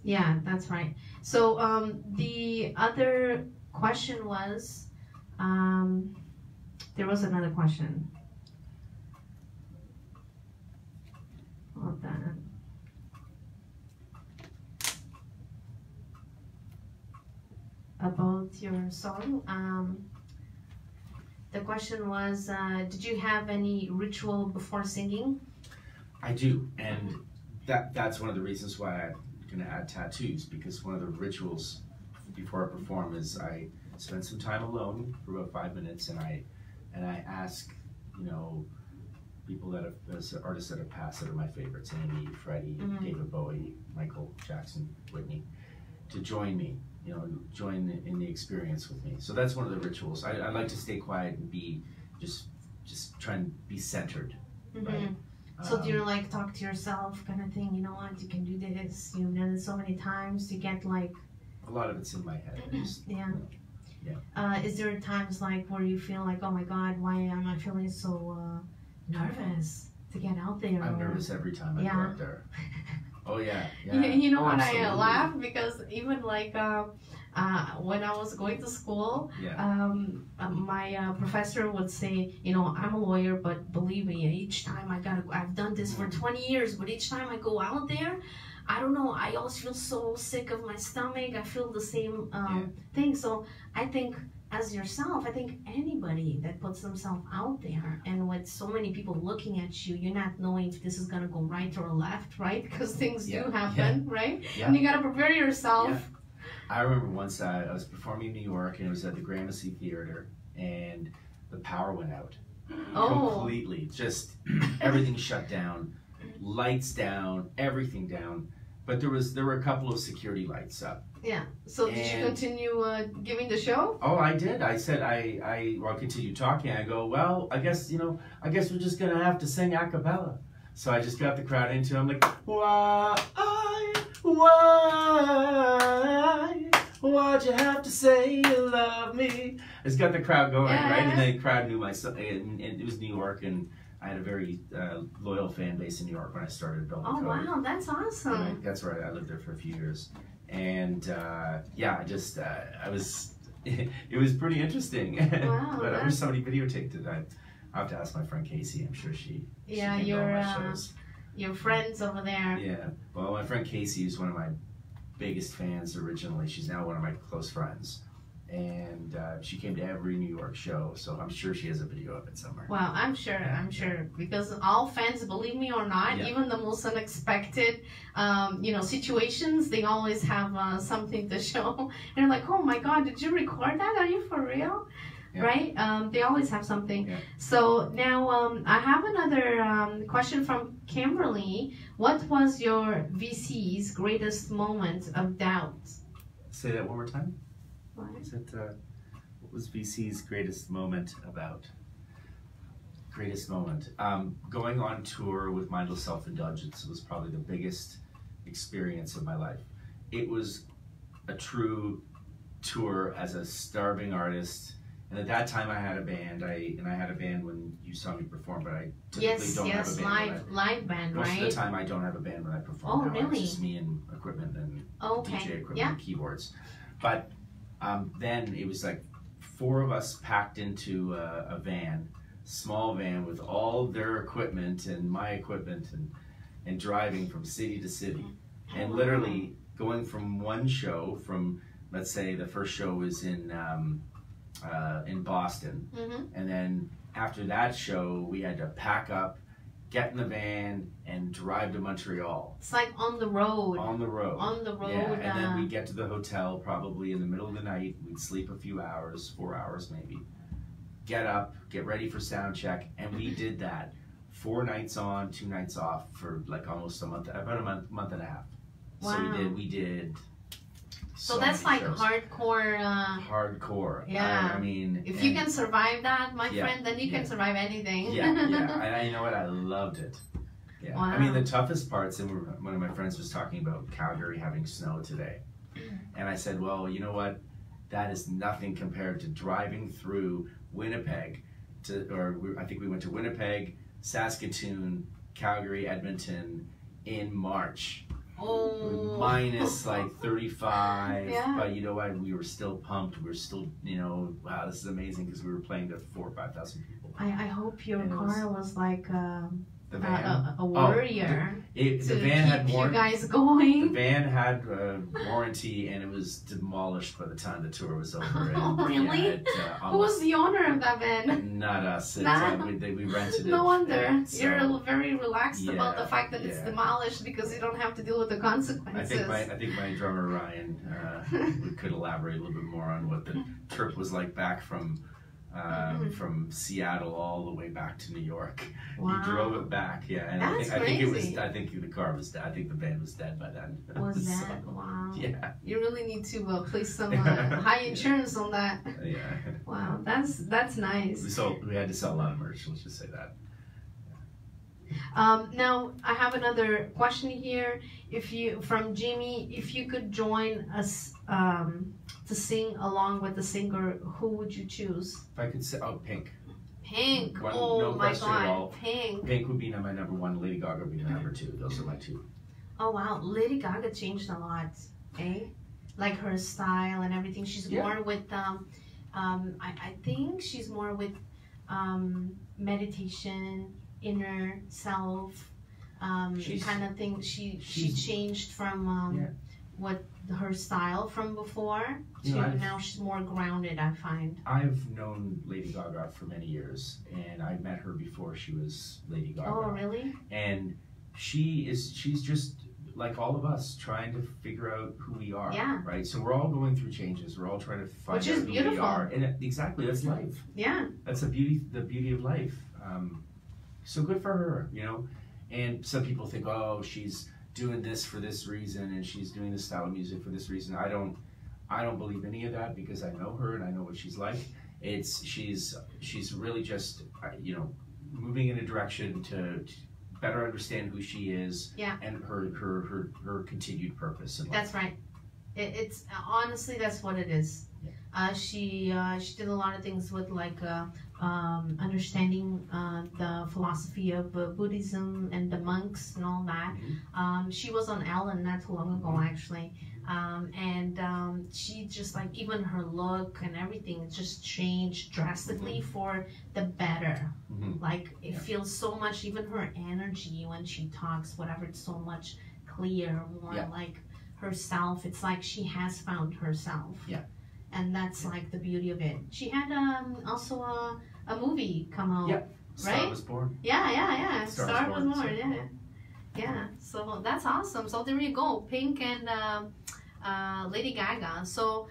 Speaker 1: Yeah, that's right. So the other question was, there was another question. Hold on. About your song. The question was, did you have any ritual before singing?
Speaker 2: I do, and that's one of the reasons why I'm going to add tattoos, because one of the rituals before I perform is I spend some time alone for about 5 minutes, and I ask, you know, people that have, artists that have passed that are my favorites, Amy, Freddie, David Bowie, Michael Jackson, Whitney, to join me, you know, join in the experience with me. So that's one of the rituals. I like to stay quiet and be just try and be centered. Right?
Speaker 1: So do you like talk to yourself kind of thing? You know what, you can do this. You've done it so many times. You get like
Speaker 2: a lot of it's in my head.
Speaker 1: Is there times like where you feel like, oh my God, why am I feeling so nervous to get out there?
Speaker 2: I'm nervous every time I go out there. Oh yeah.
Speaker 1: You know what?
Speaker 2: Absolutely.
Speaker 1: I laugh because even like when I was going to school, my professor would say, you know, I'm a lawyer, but believe me, each time I've done this for 20 years, but each time I go out there, I don't know, I always feel so sick of my stomach. I feel the same thing. So I think, as yourself, I think anybody that puts themselves out there and with so many people looking at you, you're not knowing if this is going to go right or left, right? Because things do happen, right? Yeah. And you got to prepare yourself. Yeah.
Speaker 2: I remember once I was performing in New York, and it was at the Gramercy Theater, and the power went out. Completely. Just everything shut down, lights down, everything down. But there were a couple of security lights up. Yeah. So did you continue giving the show? Oh, I did. I said I'll continue talking. I go, well, I guess we're just gonna have to sing a cappella. So I just got the crowd into it. I'm like, why'd you have to say you love me? I just got the crowd going, right? And the crowd knew my song. And it was New York, and I had a very loyal fan base in New York when I started building Code. Oh, wow, that's awesome. That's right. I lived there for a few years. And I was, it was pretty interesting. Wow. But I wish somebody videotaped it. I have to ask my friend Casey. I'm sure she can know my shows. Your friends over there. Yeah. Well, my friend Casey is one of my biggest fans originally. She's now one of my close friends. And she came to every New York show, so I'm sure she has a video of it somewhere. Well, I'm sure, because all fans, believe me or not, even the most unexpected, situations, they always have something to show. And they're like, oh my God, did you record that? Are you for real? Yeah. Right? They always have something. Yeah. So now I have another question from Kimberly. What was your VC's greatest moment of doubt? Say that one more time. What was VC's greatest moment about? Greatest moment. Going on tour with Mindless Self-Indulgence was probably the biggest experience of my life. It was a true tour as a starving artist And at that time I had a band. I had a band when you saw me perform, but I typically don't have a band.
Speaker 1: live band,
Speaker 2: most
Speaker 1: right?
Speaker 2: of the time I don't have a band when I perform.
Speaker 1: Oh,
Speaker 2: now.
Speaker 1: really?
Speaker 2: It's just me and equipment and
Speaker 1: Okay.
Speaker 2: DJ equipment
Speaker 1: Yeah.
Speaker 2: and keyboards. But then it was like 4 of us packed into a van, small van with all their equipment and my equipment and driving from city to city. And literally going from one show, from let's say the first show was in Boston, and then after that show we had to pack up, get in the van, and drive to Montreal.
Speaker 1: It's like on the road.
Speaker 2: On the road.
Speaker 1: On the road.
Speaker 2: Yeah, and then we'd get to the hotel probably in the middle of the night. We'd sleep a few hours, 4 hours maybe. Get up, get ready for sound check, and we did that 4 nights on, 2 nights off for like almost a month, about a month and a half.
Speaker 1: Wow.
Speaker 2: So we did.
Speaker 1: So that's like
Speaker 2: shows.
Speaker 1: Hardcore.
Speaker 2: Hardcore.
Speaker 1: Yeah.
Speaker 2: I mean,
Speaker 1: if you can survive that, my
Speaker 2: Yeah,
Speaker 1: friend, then you can survive anything.
Speaker 2: Yeah, and you know what? I loved it. Yeah.
Speaker 1: Wow.
Speaker 2: I mean, the toughest parts, and one of my friends was talking about Calgary having snow today. And I said, well, you know what? That is nothing compared to driving through Winnipeg I think we went to Winnipeg, Saskatoon, Calgary, Edmonton in March.
Speaker 1: Oh.
Speaker 2: Minus like 35,
Speaker 1: Yeah.
Speaker 2: but you know what? We were still pumped. We were still, wow, this is amazing because we were playing to 4,000 or 5,000 people.
Speaker 1: I hope your
Speaker 2: And it
Speaker 1: car was like
Speaker 2: The van.
Speaker 1: a warrior.
Speaker 2: The
Speaker 1: to
Speaker 2: van had
Speaker 1: keep you
Speaker 2: warranty.
Speaker 1: guys going.
Speaker 2: The van had warranty, and it was demolished by the time the tour was over. And,
Speaker 1: Oh, really? Who was the owner of that van?
Speaker 2: Not us.
Speaker 1: Nah.
Speaker 2: We rented it.
Speaker 1: No wonder.
Speaker 2: So,
Speaker 1: You're very relaxed about the
Speaker 2: yeah,
Speaker 1: fact that it's
Speaker 2: yeah.
Speaker 1: demolished because you don't have to deal with the consequences.
Speaker 2: I think my drummer Ryan could elaborate a little bit more on what the trip was like back from Seattle all the way back to New York.
Speaker 1: Wow.
Speaker 2: He drove it back, yeah. And
Speaker 1: That's
Speaker 2: I think
Speaker 1: crazy.
Speaker 2: I think the car was dead. I think the band was dead by then.
Speaker 1: Was
Speaker 2: So,
Speaker 1: that? Wow.
Speaker 2: Yeah.
Speaker 1: You really need to place some high insurance on that.
Speaker 2: Yeah.
Speaker 1: Wow, that's nice.
Speaker 2: We had to sell a lot of merch. Let's just say that.
Speaker 1: Now I have another question here. From Jimmy, if you could join us to sing along with the singer, who would you choose?
Speaker 2: If I could say, Pink.
Speaker 1: Pink.
Speaker 2: No
Speaker 1: Oh my
Speaker 2: question at all.
Speaker 1: God, Pink.
Speaker 2: Pink would be my number 1. Lady Gaga would be my number 2. Those are my 2.
Speaker 1: Oh wow, Lady Gaga changed a lot, eh? Like her style and everything. She's more with I think she's more with meditation, inner self, kind of thing. She changed from what her style from before to now she's more grounded, I find.
Speaker 2: I've known Lady Gaga for many years, and I met her before she was Lady Gaga.
Speaker 1: Oh really?
Speaker 2: And she's just like all of us, trying to figure out who we are.
Speaker 1: Yeah.
Speaker 2: Right. So we're all going through changes. We're all trying to find
Speaker 1: Which
Speaker 2: out
Speaker 1: is
Speaker 2: who
Speaker 1: beautiful.
Speaker 2: we are. And exactly, that's life.
Speaker 1: Yeah.
Speaker 2: That's the beauty of life. So good for her, And some people think, oh, she's doing this for this reason, and she's doing this style of music for this reason. I don't believe any of that because I know her and I know what she's like. She's really just moving in a direction to better understand who she is and her continued purpose in life.
Speaker 1: That's right. It's honestly that's what it is. She did a lot of things with like understanding the philosophy of Buddhism and the monks and all that. She was on Ellen not too long ago actually, and she just like even her look and everything just changed drastically for the better. Like it feels so much, even her energy when she talks, whatever, it's so much clear, more like herself. It's like she has found herself. And that's like the beauty of it. She had also a movie come out, right?
Speaker 2: Star Was Born.
Speaker 1: Yeah.
Speaker 2: Star Was Born.
Speaker 1: Yeah. So that's awesome. So there you go, Pink and Lady Gaga. So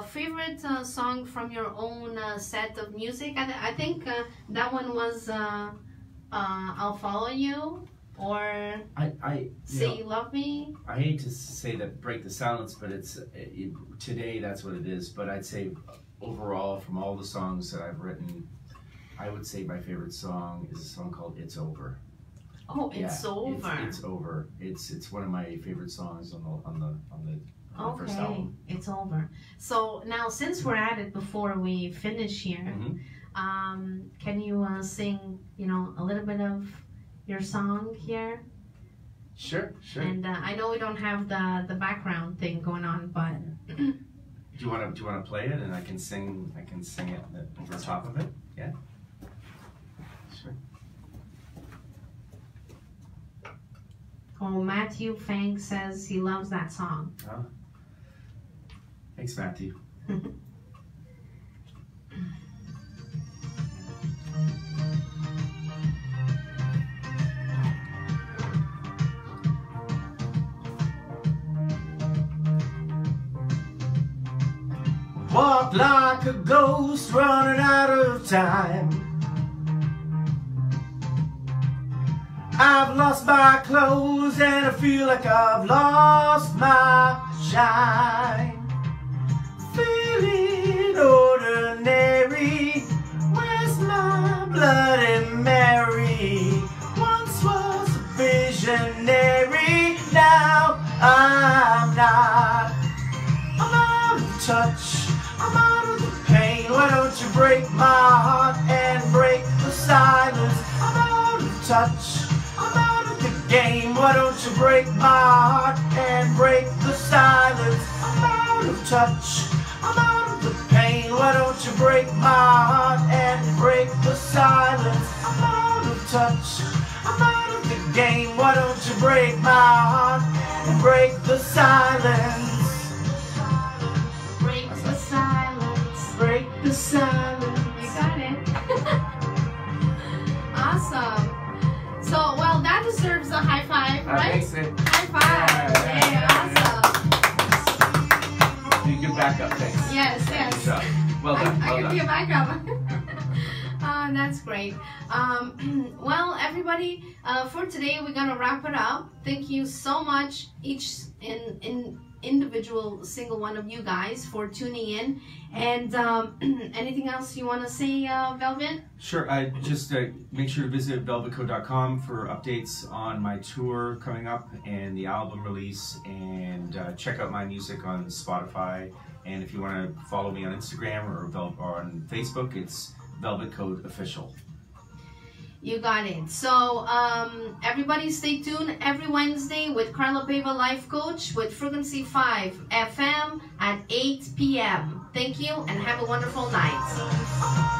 Speaker 1: favorite song from your own set of music? I think that one was I'll Follow You. Or Say You Love Me.
Speaker 2: I hate to say that, break the silence, but today that's what it is. But I'd say overall, from all the songs that I've written, I would say my favorite song is a song called "It's Over."
Speaker 1: Oh, It's Over.
Speaker 2: It's Over. It's one of my favorite songs on my first
Speaker 1: Okay,
Speaker 2: album.
Speaker 1: it's over. So now, since we're at it, before we finish here, can you sing, you know, a little bit of your song here?
Speaker 2: Sure, sure.
Speaker 1: And I know we don't have the background thing going on, but
Speaker 2: Do you want to play it and I can sing it over top of it? Yeah. Sure.
Speaker 1: oh, Matthew Fang says he loves that song.
Speaker 2: Oh. Thanks, Matthew. Walk like a ghost running out of time. I've lost my clothes and I feel like I've lost my shine. Feeling ordinary, where's my Bloody Mary? Once was a visionary, now I'm not. I'm out of touch, I'm out of the pain. Why don't you break my heart and break the silence? I'm out of touch, I'm out of the game. Why don't you break my heart and break the silence? I'm out of touch, I'm out of the pain. Why don't you break my heart and break the silence? I'm out of touch, I'm out of the game. Why don't you break my heart and break the silence?
Speaker 1: Break the silence.
Speaker 2: Break the silence.
Speaker 1: You got it. Awesome. So, well, that deserves a high five, right?
Speaker 2: Makes it.
Speaker 1: High five.
Speaker 2: Yeah.
Speaker 1: Awesome.
Speaker 2: You can back up, thanks.
Speaker 1: Yes, yes.
Speaker 2: Good job. Well done.
Speaker 1: I
Speaker 2: Well
Speaker 1: can be a
Speaker 2: done.
Speaker 1: backup. That's great. Well, everybody, for today we're gonna wrap it up. Thank you so much, each individual single one of you guys, for tuning in. And anything else you want to say, Velvet?
Speaker 2: Sure. Just make sure to visit velvetco.com for updates on my tour coming up and the album release, and check out my music on Spotify. And if you want to follow me on Instagram or on Facebook, it's Velvet Code Official.
Speaker 1: You got it. So everybody stay tuned every Wednesday with Carla Paiva Life Coach with Frequency 5 FM at 8 p.m. Thank you and have a wonderful night.